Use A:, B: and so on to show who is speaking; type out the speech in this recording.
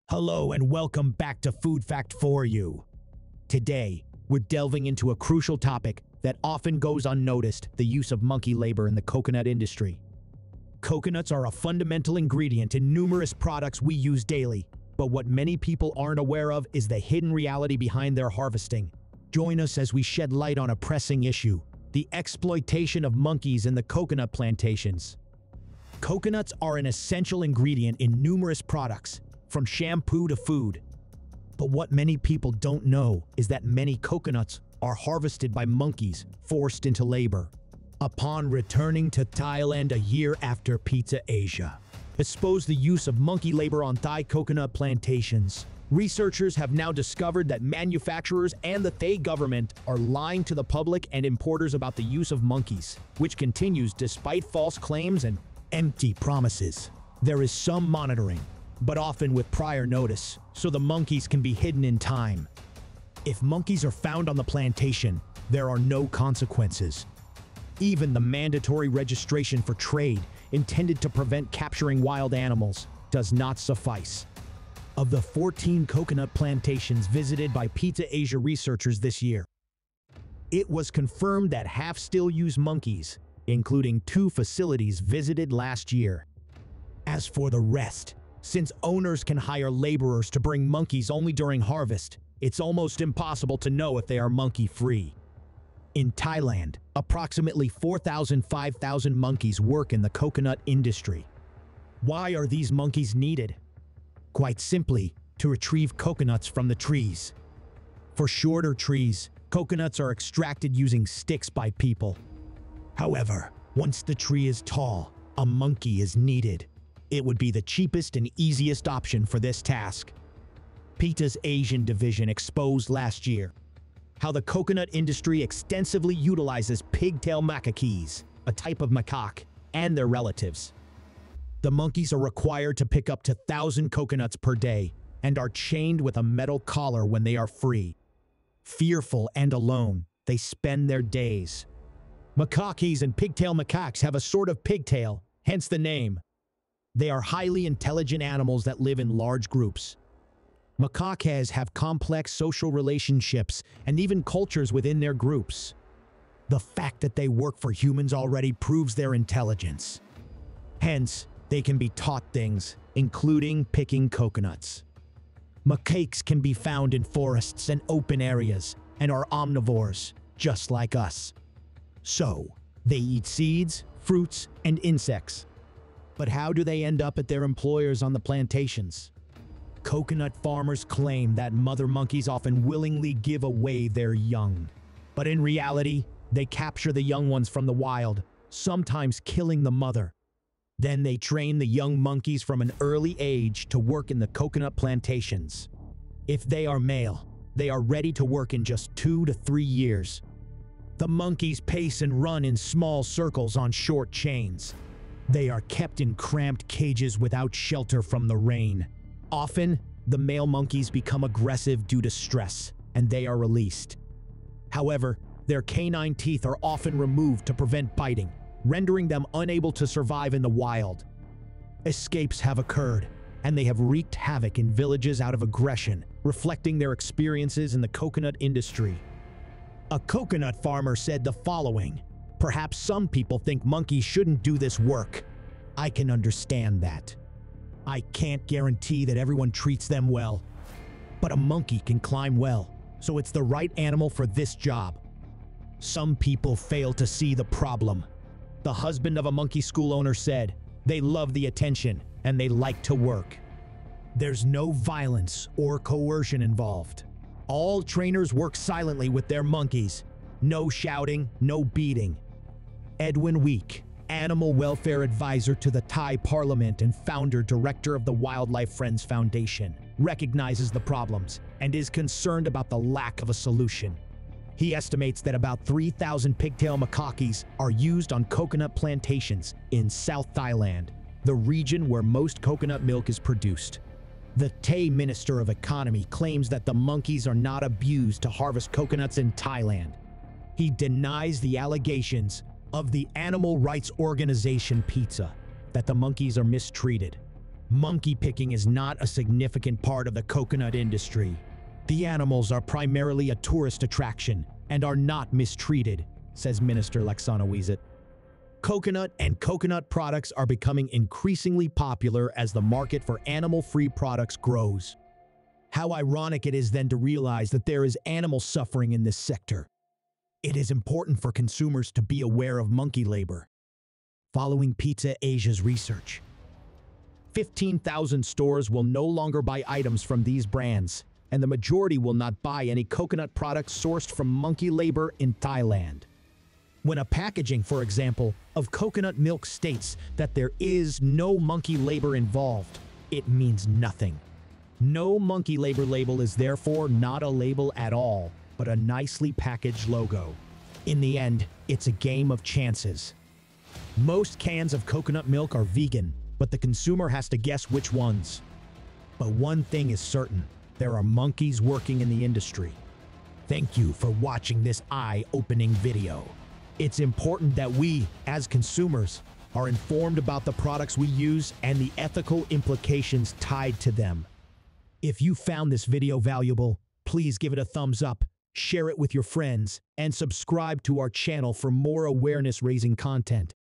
A: Hello and welcome back to Food Fact for You. Today, we're delving into a crucial topic that often goes unnoticed: the use of monkey labor in the coconut industry. Coconuts are a fundamental ingredient in numerous products we use daily, but what many people aren't aware of is the hidden reality behind their harvesting. Join us as we shed light on a pressing issue: the exploitation of monkeys in the coconut plantations. Coconuts are an essential ingredient in numerous products, from shampoo to food. But what many people don't know is that many coconuts are harvested by monkeys forced into labor. Upon returning to Thailand a year after Pizza Asia exposed the use of monkey labor on Thai coconut plantations, researchers have now discovered that manufacturers and the Thai government are lying to the public and importers about the use of monkeys, which continues despite false claims and empty promises. There is some monitoring, but often with prior notice, so the monkeys can be hidden in time. If monkeys are found on the plantation, there are no consequences. Even the mandatory registration for trade, intended to prevent capturing wild animals, does not suffice. Of the 14 coconut plantations visited by Pizza Asia researchers this year, it was confirmed that half still use monkeys, including 2 facilities visited last year. As for the rest, since owners can hire laborers to bring monkeys only during harvest, it's almost impossible to know if they are monkey-free. In Thailand, approximately 5,000 monkeys work in the coconut industry. Why are these monkeys needed? Quite simply, to retrieve coconuts from the trees. For shorter trees, coconuts are extracted using sticks by people. However, once the tree is tall, a monkey is needed. It would be the cheapest and easiest option for this task. Pizza's Asian division exposed last year how the coconut industry extensively utilizes pigtail macaques, a type of macaque, and their relatives. The monkeys are required to pick up to 1,000 coconuts per day and are chained with a metal collar when they are free. Fearful and alone, they spend their days. Macaques and pigtail macaques have a sort of pigtail, hence the name. They are highly intelligent animals that live in large groups. Macaques have complex social relationships and even cultures within their groups. The fact that they work for humans already proves their intelligence. Hence, they can be taught things, including picking coconuts. Macaques can be found in forests and open areas and are omnivores, just like us. So, they eat seeds, fruits, and insects. But how do they end up at their employers on the plantations? Coconut farmers claim that mother monkeys often willingly give away their young. But in reality, they capture the young ones from the wild, sometimes killing the mother. Then they train the young monkeys from an early age to work in the coconut plantations. If they are male, they are ready to work in just 2 to 3 years. The monkeys pace and run in small circles on short chains. They are kept in cramped cages without shelter from the rain. Often, the male monkeys become aggressive due to stress, and they are released. However, their canine teeth are often removed to prevent biting, rendering them unable to survive in the wild. Escapes have occurred, and they have wreaked havoc in villages out of aggression, reflecting their experiences in the coconut industry. A coconut farmer said the following: "Perhaps some people think monkeys shouldn't do this work. I can understand that. I can't guarantee that everyone treats them well, but a monkey can climb well, so it's the right animal for this job." Some people fail to see the problem. The husband of a monkey school owner said, "They love the attention and they like to work. There's no violence or coercion involved. All trainers work silently with their monkeys. No shouting, no beating." Edwin Week, animal welfare advisor to the Thai Parliament and founder-director of the Wildlife Friends Foundation, recognizes the problems and is concerned about the lack of a solution. He estimates that about 3,000 pigtail macaques are used on coconut plantations in South Thailand, the region where most coconut milk is produced. The Thai Minister of Economy claims that the monkeys are not abused to harvest coconuts in Thailand. He denies the allegations of the animal rights organization PETA that the monkeys are mistreated. Monkey picking is not a significant part of the coconut industry. The animals are primarily a tourist attraction and are not mistreated, says Minister Laksana Wizit. Coconut and coconut products are becoming increasingly popular as the market for animal-free products grows. How ironic it is then to realize that there is animal suffering in this sector. It is important for consumers to be aware of monkey labor. Following Pizza Asia's research, 15,000 stores will no longer buy items from these brands, and the majority will not buy any coconut products sourced from monkey labor in Thailand. When a packaging, for example, of coconut milk states that there is no monkey labor involved, it means nothing. No monkey labor label is therefore not a label at all, but a nicely packaged logo. In the end, it's a game of chances. Most cans of coconut milk are vegan, but the consumer has to guess which ones. But one thing is certain, there are monkeys working in the industry. Thank you for watching this eye-opening video. It's important that we, as consumers, are informed about the products we use and the ethical implications tied to them. If you found this video valuable, please give it a thumbs up, share it with your friends, and subscribe to our channel for more awareness-raising content.